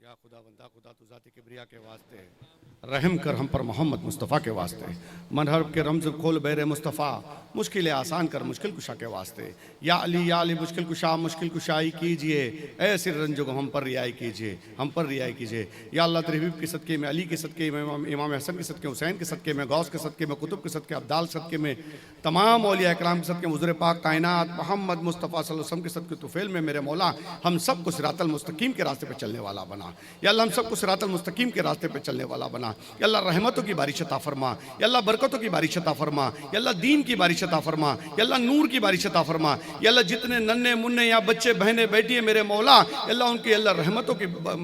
या खुदा बंदा खुदा तो ज़ात किबरिया के वास्ते रहम कर हम पर मोहम्मद मुस्तफ़ा के वास्ते मनहरब के रमज़ खोल बैर मुस्तफ़ा मुश्किल आसान कर मुश्किल कुशा के वास्ते या अली मुश्किल कुशा मुश्किल कुशाई कीजिए ऐसे रंजो को हम पर रियाई कीजिए हम पर रियाई कीजिए या अल्लाह तेरे हबीब के सदक़े में अली के सदक़े में इमाम हसन के सदक़े हुसैन के सदक़े में गौस के सदक़े में कुतुब के सदक़े अब्दाल सदक़े में तमाम औलिया इकराम के सदक़े हुज़ूर पाक कायनात मोहम्मद मुस्तफ़ा सल्लल्लाहु अलैहि वसल्लम के सदक़े तुफ़ैल में मेरे मौला हम सबको सिरातल मुस्तकीम के रास्ते पे चलने वाला बना। या अल्लाह हम सबको सिरातल मुस्तकीम के रास्ते पे चलने वाला बना। या अल्लाह रहमतों की बारिश अता फरमा, या अल्लाह बरकतों की बारिश अता फरमा, या अल्लाह दीन की बारिश अता फरमा, या अल्लाह नूर की बारिश अता फरमा। या अल्लाह जितने नन्हे मुन्ने या बच्चे बहने बेटी है मेरे मौला अल्लाह उनकी अल्लाह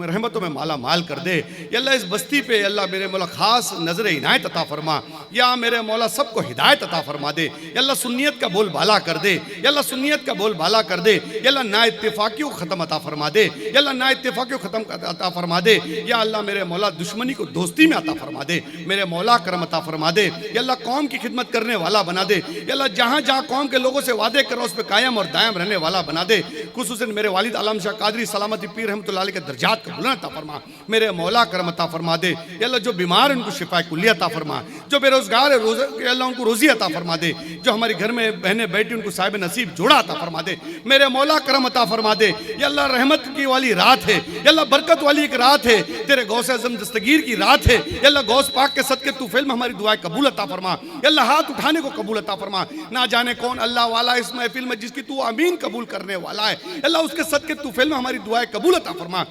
रहमतों में माला माल कर दे। या अल्लाह इस बस्ती पे अल्लाह मेरे मौला खास नजर इनायत अता फरमा। या मेरे मौला सबको हिदायत अता फरमा दे। या अल्लाह सुन्नियत का बोल बाला कर दे। या अल्लाह सुन्नियत का बोल बाला कर दे। या अल्लाह ना इत्तेफाकियों खत्म अता फरमा दे। या अल्लाह ना इत्तेफाकियों खत्म अता फरमा दे। या अल्लाह मेरे मौला दुश्मनी को दोस्ती में अता फरमा दे। मेरे मौला करम अता फरमा दे। या अल्लाह कौम की खिदमत करने वाला बना दे। या अल्लाह जहाँ जहाँ कौम के लोगों से वादे करो उस पर कायम और दायम रहने वाला बना दे। खुसूसन मेरे वालिद आलम शाह कादरी सलामती पीर रहमतुल्लाह अलैह के दर्जात को बुलंद अता फरमा। मेरे मौला करम अता फरमा दे। या अल्लाह जो बीमार उनको शिफा कुल्लिया अता फरमा, जो बेरोजगार है अल्लाह उनको रोजी अता फरमा दे। जो हमारे घर में बहनें बैठी उनको साहिब नसीब जोड़ा अता फरमा दे। मेरे मौला करम अता फरमा दे। या अल्लाह रहमत की वाली रात है, या अल्लाह बरकत वाली एक रात है, तेरे गौसे आज़म दस्तगीर की रात है। या अल्लाह गौस पाक के सदके तूफैल में हमारी दुआएं कबूल अता फरमा। या अल्लाह हाथ उठाने को कबूल अता फरमा। ना जाने कौन अल्लाह वाला इस महफिल में जिसकी तू अमीन कबूल करने वाला है, अल्लाह उसके सदके तूफैल में हमारी दुआएं कबूल अता फरमा।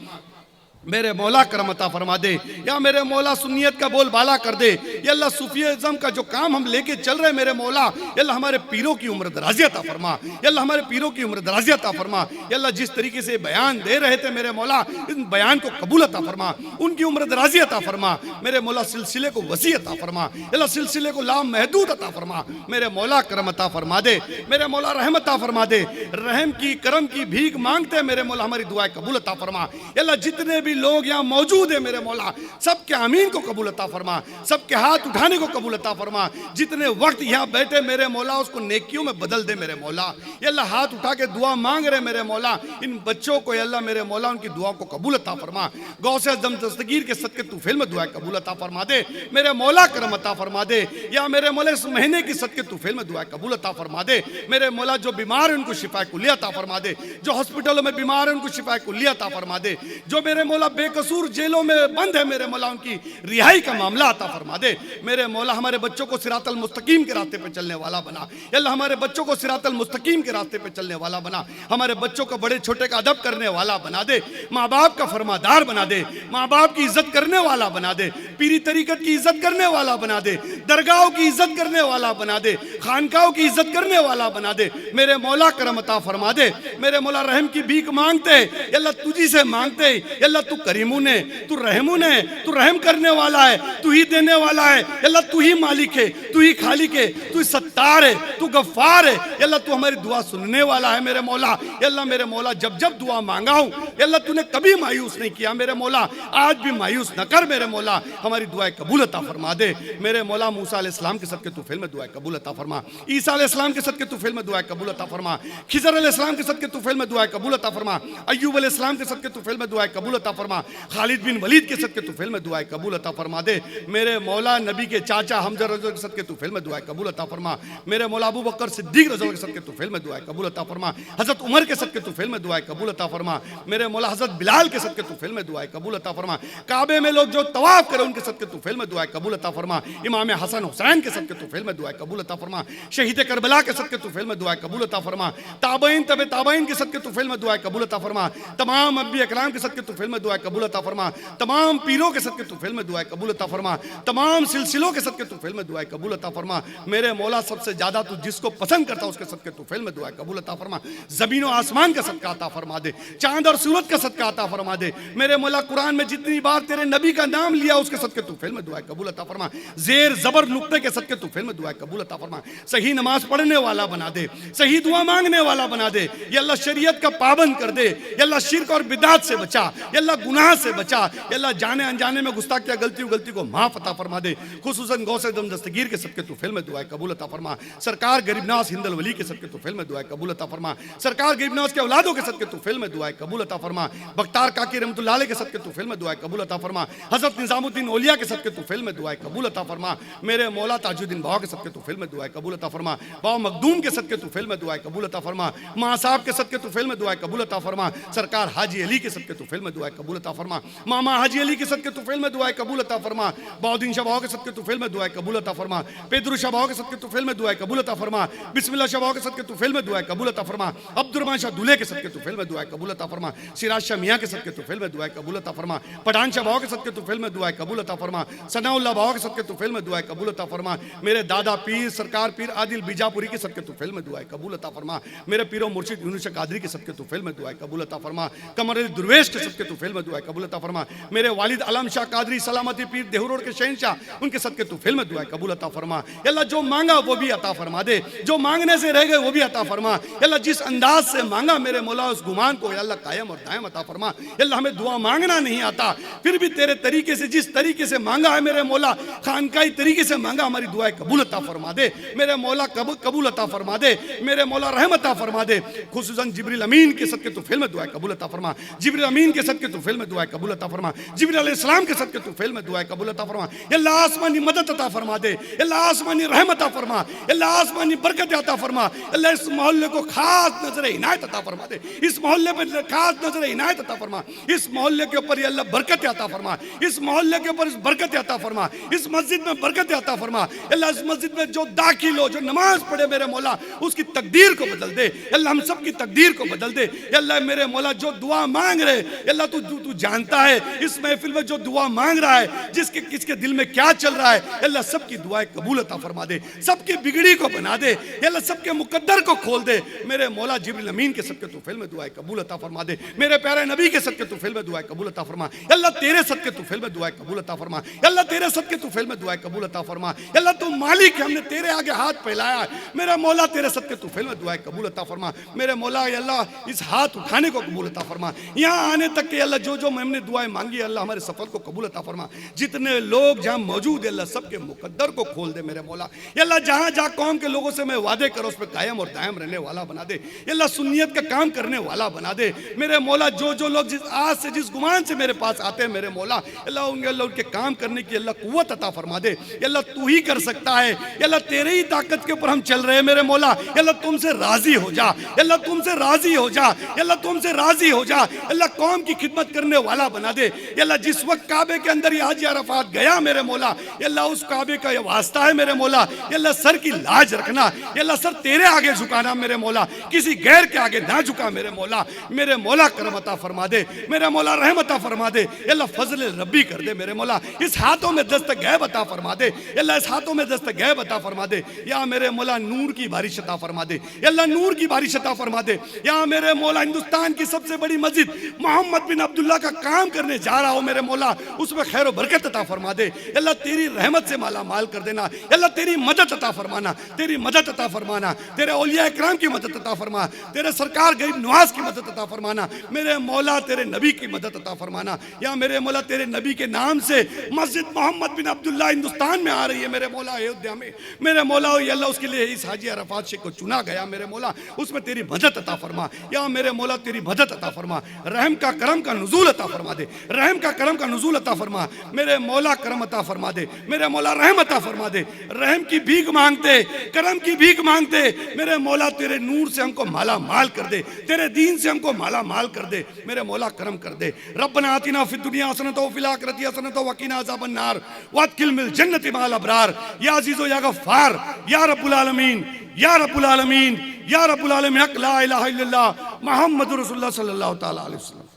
मेरे मौला करम अता फरमा दे। या मेरे मौला सुन्नियत का बोल बाला कर दे। या अल्लाह सूफियज़म का जो काम हम लेके चल रहे मेरे मौला, या अल्लाह हमारे पीरों की उम्र दराज़ी अता फरमा। या अल्लाह हमारे पीरों की उम्र दराज़ी अता फरमा। या अल्लाह जिस तरीके से बयान दे रहे थे मेरे मौला, इन बयान को कबूल अता फरमा, उनकी उम्र दराज़ी अता फरमा। मेरे मौला सिलसिले को वसी अता फरमा। या अल्लाह सिलसिले को लामहदूद अता फरमा। मेरे मौला करम अता फरमा दे। मेरे मौला रहमत अता फरमा दे। रहम की करम की भीख मांगते मेरे मौला हमारी दुआएं कबूल अता फरमा। या अल्लाह जितने भी लोग यहाँ मौजूद है मेरे मौला सबके आमीन को कबूल अता फरमा, सबके हाथ उठाने को कबूल अता फरमा। जितने वक्त यहाँ बैठे मेरे मौला उसको नेकियों में बदल दे मेरे मौला। या अल्लाह हाथ उठा के दुआ मांग रहे मेरे मौला, इन बच्चों को अल्लाह मेरे मौला उनकी दुआ को कबूल अता फरमा। गौसे आज़म दस्तगीर के सदके तूफैल में दुआ कबूल अता फरमा दे। मेरे मौला करम अता फरमा दे। या मेरे मौला इस महीने की सदके तूफैल में दुआ कबूल अता फरमा दे। मेरे मौला जो बीमार है उनको शिफा कुल्लिया अता फरमा दे। जो हॉस्पिटलों में बीमार है उनको शिफा कुल्लिया अता फरमा दे। जो मेरे मौला बेकसूर जेलों में बंद है मेरे मौला उनकी रिहाई का मामला अता फरमा दे। मेरे मौला हमारे बच्चों को सिरातल मुस्तकीम के रास्ते पे चलने वाला बना। अल्लाह हमारे बच्चों को सिरातल मुस्तकीम के रास्ते पे चलने वाला बना। हमारे बच्चों को बड़े छोटे का अदब करने वाला बना दे। माँ बाप का फरमादार बना दे। माँ बाप की इज्जत करने वाला बना दे। पीरी तरीकत की इज्जत करने वाला बना दे। दरगाहों की इज्जत करने वाला बना दे। खानकाहों की इज्जत करने वाला बना दे। मेरे मौला करम अता फरमा दे। मेरे मौला रहम की भीख मांगते अल्लाह तुझी से मांगते अल्लाह तू करीमू ने, तू रहमू ने, तू रहम करने वाला है, तू ही देने वाला है। अल्लाह तू ही मालिक है, तू ही खालिक है, तू सत्तार है, तू गफ्फार है। अल्लाह तू हमारी दुआ सुनने वाला है मेरे मौला। अल्लाह मेरे मौला जब जब दुआ मांगा हूँ अल्लाह तूने कभी मायूस नहीं किया मेरे मौला, आज भी मायूस न कर मेरे मौला। हमारी दुआएं कबूल अता फरमा दे। मेरे मौला मूसा अलैहिस्सलाम के सदके तूफैल में दुआएं कबूल अता फरमा। ईसा अलैहिस्सलाम के सदके तूफैल में दुआएं कबूल अता फरमा। खिज़र अलैहिस्सलाम के सदके तूफैल में दुआएं कबूल अता फरमा। अय्यूब अलैहिस्सलाम के सदके तूफैल में दुआएं कबूल अता फरमा। खालिद बिन वलीद के सदके तूफैल में दुआएं कबूल अता फरमा दे। मेरे मौला नबी के चाचा हमजा रज़ा के सदके तूफैल में दुआएं कबूल अता फरमा। मेरे मौला अबू बकर सिद्दीक रज़ा के सदके तूफैल में दुआएं कबूल अता फरमा। हज़रत उमर के सदके तूफैल में दुआएं कबूल अता फरमा। मेरे मौला हज़रत बिलाल के सदके तूफैल में दुआएं कबूल अता फरमा। काबे में लोग जो तवाफ करें उनके सदके तूफैल में दुआएं कबूल अता फरमा। इमाम हसन हुसैन के सदके तूफैल में दुआएं कबूल अता फरमा। शहीद करबला के सदके तूफैल में दुआएं कबूल अता फरमा। ताबईन तबे ताबईन के सदके तूफैल में दुआएं कबूल अता फरमा। तमाम अंबिया इकराम के सदके तूफैल में दुआएं कबूल अता फरमा। तमाम पीरों के सदके तूफैल में दुआएं कबूल अता फरमा। तमाम सिलसिलों के सदके तूफैल में दुआएं कबूल अता फरमा। मेरे मौला सबसे ज्यादा तू जिसको पसंद करता उसके सदके तूफैल में दुआएं कबूल अता फरमा। जमीन और आसमान का सदका अता फरमा दे। चांद और सूरज का सदका अता फरमा दे। मेरे मौला कुरान में जितनी बार तेरे नबी का नाम लिया उसके सदके तूफैल में दुआएं कबूल अता फरमा। जेर जबर नुक्ते के सदके तूफैल में दुआएं कबूल अता फरमा। सही नमाज पढ़ने वाला बना दे। सही दुआ मांगने वाला बना दे। या अल्लाह शरीयत का पाबंद कर दे। या अल्लाह शिर्क और बिदात से बचा। या अल्लाह गुनाह से बचा, अल्लाह जाने अनजाने में गुस्ताखिया गलती को माफ अता फरमा दे। खुसूसन गौसे दम दस्तगीर के सबके तौफील में दुआएं कबूल अता फरमा। सरकार गरीब नवाज हिंदल वली के सबके तौफील में दुआएं कबूल अता फरमा। सरकार गरीब नवाज के औलादों के सबके तौफील में दुआएं कबूल अता फरमा। बख्तार काकी रहमतुल्लाह अलैह के सबके तौफील में दुआएं कबूल अता फरमा। हज़रत निज़ामुद्दीन औलिया के सबके तौफील में दुआएं कबूल अता फरमा। मेरे मौला ताजुद्दीन बाव के सबके तौफील में दुआएं कबूल अता फरमा। बाव मखदूम के सबके तौफील में दुआएं कबूल अता फरमा। मां साहब के सबके तौफील में दुआएं कबूल अता फरमा। सरकार हाजी अली के सबके तौफील में दुआएं कबूल अता फरमा। मामा हाजी अली के सबके तौफील में दुआएं कबूल अता फरमा। बाउद्दीन शाह बाव के सबके तौफील में दुआएं कबूल अता फरमा। पेदरू शाह बाव के सबके तौफील में दुआएं कबूल अता फरमा। बिस्मिल्लाह शाह बाव के सबके तौफील में दुआएं कबूल अता फरमा। अब्दुर्रहमान शाह दूल्हे के सबके तौफील में दुआएं कबूल अता फरमा। सिराज शाह मियां के सबके तौफील में दुआएं कबूल अता फरमा। पठान शाह बाव के सबके तौफील में दुआएं कबूल अता फरमा। सनाउल्लाह बाव के सबके तौफील में दुआएं कबूल अता फरमा। मेरे दादा पीर सरकार पीर आदिल बीजापुरी के सबके तौफील में दुआएं कबूल अता फरमा। मेरे पीरो मुर्शिद यूनुस कादरी के सबके तौफील में दुआएं कबूल अता फरमा। कमर अली दुर्वेश के सबके तौफील में दुआएं कबूल अता फरमा। मेरे वालिद अलम शाह कादरी सलामती पीर देहू रोड के शहंशाह उनके सबके तौफील में दुआएं कबूल अता फरमा। अल्लाह जो मांगा वो भी अता फरमा दे, जो मांगने से रह गए वो भी अता फरमा। अल्लाह जिस अंदाज से मांगा मेरे मौला उस गुमान को अल्लाह कायम और दायम अता फरमा। अल्लाह हमें दुआ मांगना नहीं आता, फिर भी तेरे तरीके से जिस तरीके से मांगा है मेरे मौला, खानकाई तरीके से मांगा, हमारी दुआएं कबूल अता फरमा दे मेरे मौला, कबूल अता फरमा दे मेरे मौला, रहमत अता फरमा दे। खुसूसन जिब्रील अमीन के सदके तौफील में दुआएं कबूल अता फरमा। जिब्रील अमीन के सदके तौफील में दुआएं कबूल अता फरमा। जिब्रील अलैहिस्सलाम के सदके तौफील में दुआएं कबूल अता फरमा। अल्लाह आसमानी मदद अता फरमा दे, अल्लाह आसमानी रहमत अता फरमा, अल्लाह आसमानी बरकत अता फरमा। अल्लाह इस मोहल्ले को खास नजर इनायत अता फरमा दे, इस मोहल्ले पर खास नजर इनायत अता फरमा। इस मोहल्ले के ऊपर अल्लाह बरकत अता फरमा, इस मोहल्ले के ऊपर इस बरकत अता फरमा, इस मस्जिद में बरकत अता फरमा। अल्लाह इस मस्जिद में जो दाखिल हो, जो नमाज पढ़े मेरे मौला, उसकी तकदीर को बदल दे अल्लाह, हम सब की तकदीर को बदल दे अल्लाह। मेरे मौला जो दुआ मांग रहे अल्लाह, तू जानता है इस महफिल में जो दुआ मांग रहा है, जिसके किसके दिल में क्या चल रहा है अल्लाह, सबकी दुआएं कबूल अता फरमा दे, सबकी बिगड़ी को बना दे अल्लाह, सबके मुकद्दर को खोल दे मेरे मौला। जिब्रील अमीन के सदके तौफील में दुआएं कबूल अता फरमा दे। मेरे प्यारे नबी के सदके तौफील में दुआएं कबूल अता फरमा अल्लाह। तेरे सदके तौफील में दुआएं कबूल अता फरमा अल्लाह। तेरे सदके तौफील में दुआएं कबूल अता फरमा अल्लाह। तू मालिक है, हमने तेरे आगे हाथ फैलाया मेरा मौला, तेरे सदके तौफील में दुआएं कबूल अता फरमा मेरे मौला। अल्लाह इस हाथ उठाने को कबूल अता फरमा, यहाँ आने तक के अल्लाह जो हमने दुआएं मांगी अल्लाह, हमारे सफर को कबूल अता फरमा। जितने लोग जहाँ मौजूद है अल्लाह, सबके मुकद्दर को खोल दे मेरे मौला। अल्लाह जहाँ जहाँ कौम के लोगों से मैं वादे करो उस पर कायम और दायम रहने वाला बना दे अल्लाह, सुन्नियत का काम करने वाला बना दे मेरे मौला। जो लोग जिस आज से जिस गुमान से मेरे पास आते हैं मेरे मौला अल्लाह, उनके काम करने की अल्लाह कुव्वत अता फरमा दे अल्लाह। तू ही कर सकता है अल्लाह, तेरे ही ताकत के ऊपर हम चल रहे हैं मेरे मौला अल्लाह। तुमसे राजी हो जा अल्लाह, तुमसे राजी हो जा अल्लाह, तुमसे राजी हो जा अल्लाह। कौम की खिदमत करने वाला बना दे अल्लाह। जिस वक्त काबे के अंदर ये हाजी अरफात गया मेरे मौला अल्लाह, उस काबे का ये वास्ता है मेरे मौला अल्लाह, सर की लाज रखना अल्लाह, सर तेरे आगे झुकाना मेरे मौला, किसी गैर के आगे ना झुका मेरे मौला। मेरे मौला करम अता फरमा दे मेरे मौला, रहमत अता फरमा दे अल्लाह, फजल रब्बी कर दे मेरे मौला। इस हाथों में दस्त गैब अता फरमा दे अल्लाह, इस हाथों में दस्त गैब अता फरमा दे या मेरे मौला। नूर की बारिश अता फरमा दे अल्लाह, नूर की बारिश अता फरमा दे या मेरे मौला। हिंदुस्तान की सबसे बड़ी मस्जिद मोहम्मद बिन अब्दुल्ला का काम करने जा रहा हो मेरे मौला, उसमें खैर व बरकत अता फरमा दे अल्लाह। तेरी रहमत से माला माल कर देना अल्लाह, तेरी मदद अता फरमाना, तेरी मदद अता फरमाना, तेरे औलिया इकराम की मदद अता फरमा, तेरे सरकार गरीब नवाज की मदद अता फरमाना मेरे मौला। तेरे नबी की मदद अता फरमाना या मेरे मौला, तेरे नबी के नाम से मस्जिद मोहम्मद बिन अब्दुल्ला हिंदुस्तान में आ रही है मेरे मौला, अयोध्या में मेरे मौला। अल्लाह उसके लिए इस हाजी अरफात शेख को चुना गया मेरे मौला, उसमें तेरी मदद अता फरमा या मेरे मौला, तेरी मदद अता फरमा। रहम का करम का नुज़ूल अता फरमा दे, रहम का करम का नुज़ूल अता फरमा मेरे मौला, करम अता फरमा दे मेरे मौला, रहम अता फरमा दे। रहम की भीख मांगते, करम की भीख मांगते मेरे मौला, तेरे नूर से हमको माला माल कर दे, तेरे दीन से हमको माला माल कर दे मेरे मौला, करम कर दे। रब्बना आतिना फिद दुनिया हसनतन व फिल आखिरति हसनतन व क़िना अज़ाबन नार वअदखिल मिल जन्नति मअल अबरार या अज़ीज़ या गफ़्फ़ार या रब्बुल आलमीन या रब्बुल आलमीन या रब्बुल आलमीन। हक ला इलाहा इल्लल्लाह मुहम्मदुर रसूलुल्लाह सल्लल्लाहु तआला अलैहि वसल्लम।